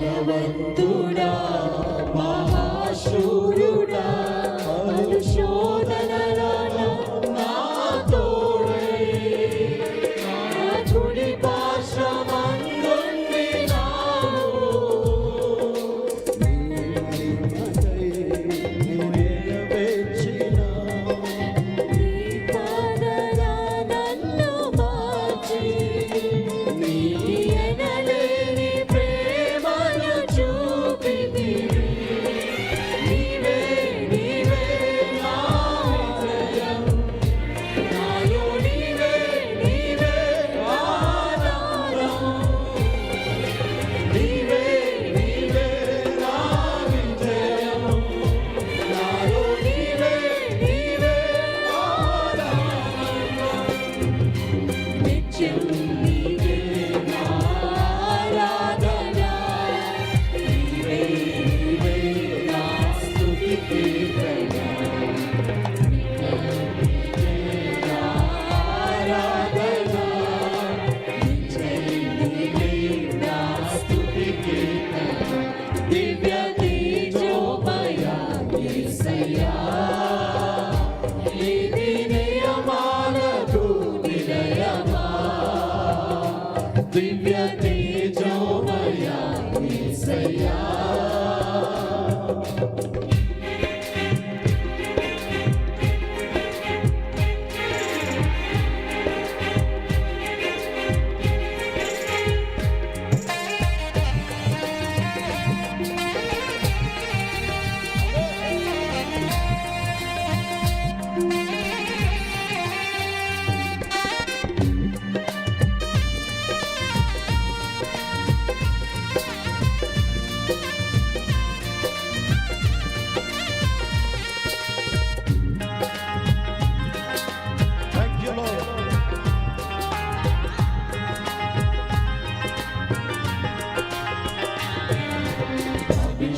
బలవంతుడా మహాశూరుడా శోధనలలో నా తోడై నా కుడి పార్శ్వమందుండి దివ్య తేజోమయ యేసయ్యా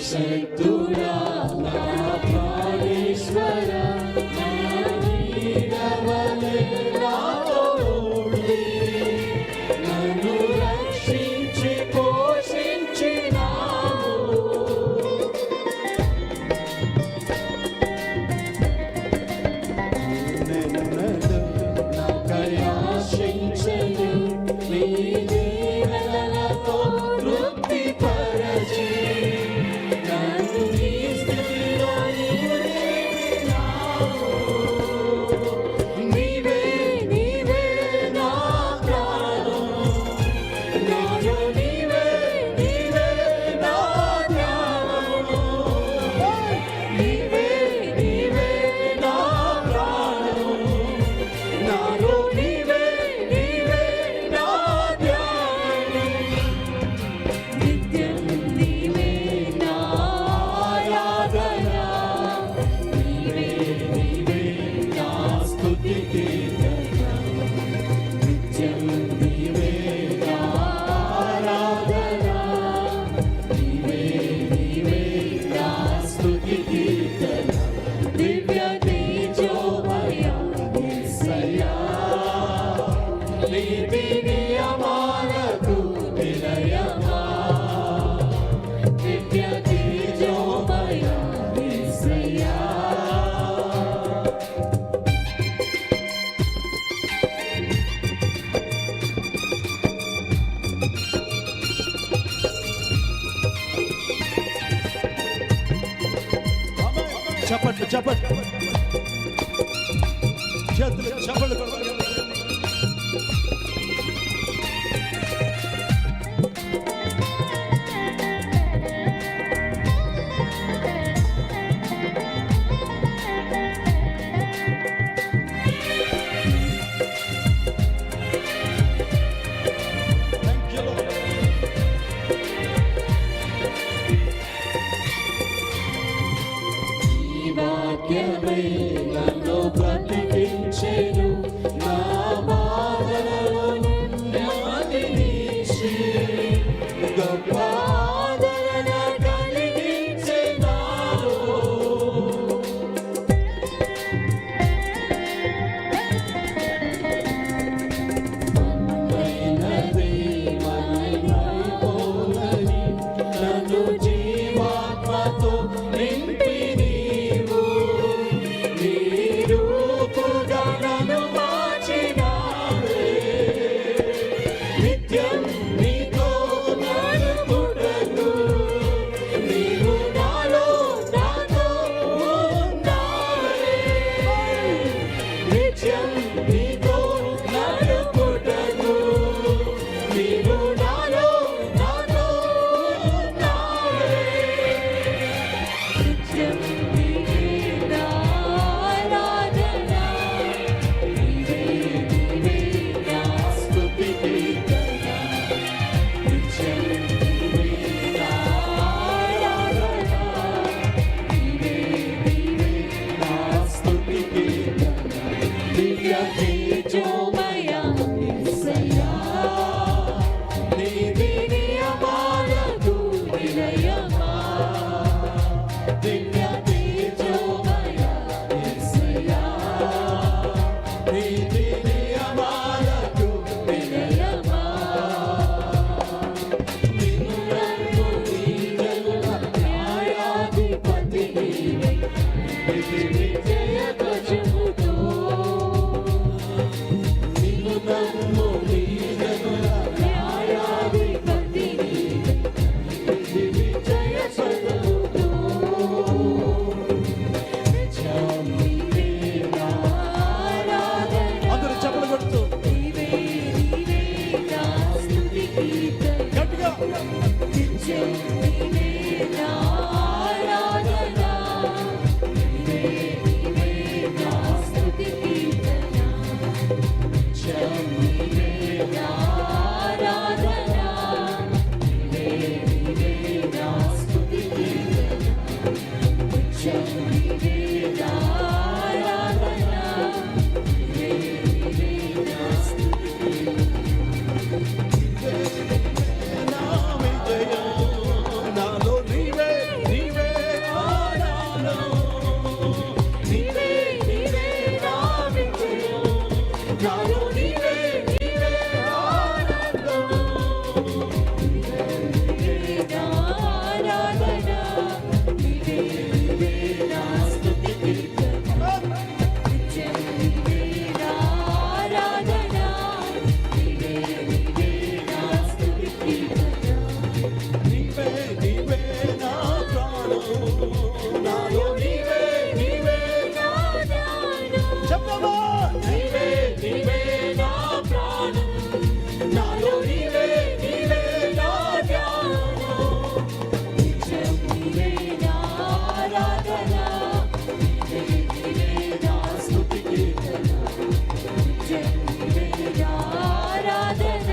శక్తుడా నా ప్రాణేశ్వరా నా నీడవలె నాతో ఉండి నన్ను రక్షించి పోషించినావు నాకై ఆశించను నీ దీవెనలతో తృప్తిపరచి చప్పట్లు చప్పట్లు చేతులు చప్పట్లు కొడతారు. వాక్యమై నన్ను బ్రతికించెను నా బాధలలో నెమ్మదినిచ్చి గొప్ప ఆదరణ కలిగించెనావు మన్నైనది మన్నైపోనని జయమా దివ్య తేజోమయ యేసయ్యా నీతి నియమాలకు వినయమా నిన్ను నన్ను నీగలుగ న్యాయాధిపతి నీవే విజయ ధ్వజముతో నిన్ను నన్ను నీగలుగ న్యాయాధిపతి నీవే విజయ ధ్వజముతో నిత్యం నీవే నా ఆరాధన అందరూ చప్పట్లు కొడుతూ నీవే నా స్తుతి కీర్తన గట్టిగా నిత్యం నీవే నా ఆరాధన నీవే నా స్తుతి కీర్తన నిత్యం నీవే నా ఆరాధన నీవే నా స్తుతి కీర్తన నిత్యం నీవే నా ఆరాధన నీవే నా స్తుతి నా విజయం నాలో నీవే నీవే ఆరాధన నీవే నా విజయం నాలో నీవే ఆనందం నీవే నా ఆరాధన నీవే నా స్తుతి కీర్తన నిత్యం నీవే నా ఆరాధన నీవే నా స్తుతి కీర్తన నీవే నీవే నా ప్రాణం నాలో నీవే నా ధ్యానం చెప్పవా నీవే నా ప్రాణం నాలో నీవే నా ధ్యానం నిత్యం నీవే నా ఆరాధన నీవే నా స్తుతి కీర్తన నిత్యం నీవే నా ఆరాధన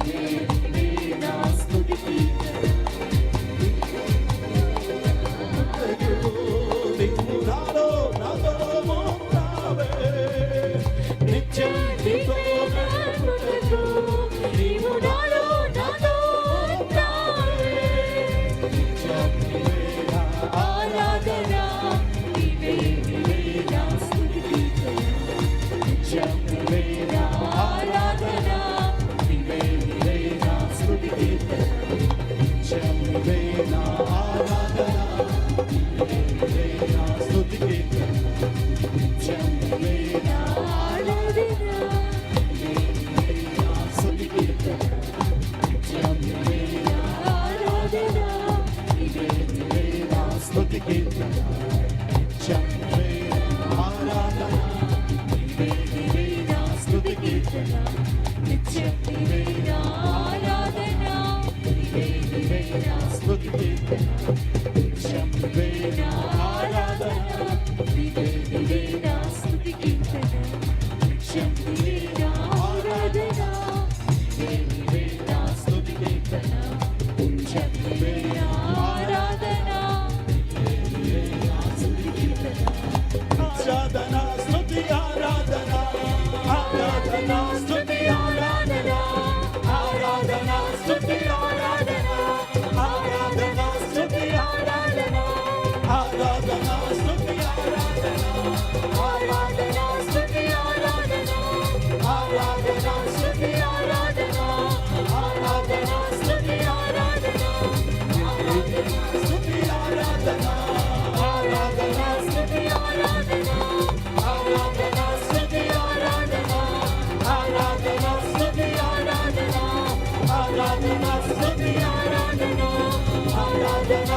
నీవే నా స్తుతి కీర్తన నీవు నాలో నాతో ఉన్నావే నిత్యం నీతో నీతో నీవు నాలో నాతో ఉన్నావే నిత్యం నీవే నా ఆరాధన నీవే నా స్తుతి కీర్తన నిత్యం నీవే నా ఆరాధన నీవే నా స్తుతి కీర్తన నిత్యం నీవే నా ఆరాధన నీవే నా స్తుతి కీర్తన నిత్యం నీవే నా ఆరాధన నీవే నా స్తుతి కీర్తన నిత్యం నీవే నా ఆరాధన నీవే నా స్తుతి కీర్తన నిత్యం నీవే నా ఆరాధన నీవే నా స్తుతి కీర్తన నిత్యం నీవే నా ఆరాధన నీవే నా స్తుతి కీర్తన నిత్యం నీవే నా ఆరాధన నీవే నా స్తుతి కీర్తన నిత్యం నీవే నా ఆరాధన నీవే నా స్తుతి కీర్తన నిత్యం నీవే నా ఆరాధన నీవే నా స్తుతి కీర్తన ఆరాధన స్తుతి ఆరాధన ఆరాధన స్తుతి ఆరాధన ఆరాధన స్తుతి ఆరాధన ఆరాధన స్తుతి ఆరాధన ఆరాధన స్తుతి ఆరాధన ఆరాధన స్తుతి ఆరాధన ఆరాధన స్తుతి ఆరాధన ఆరాధన స్తుతి ఆరాధన స్తుతి ఆరాధన ఆరాధన స్తుతి ఆరాధన ఆరాధన స్తుతి ఆరాధన ఆరాధన స్తుతి ఆరాధన ఆరాధన స్తుతి ఆరాధన ఆరాధన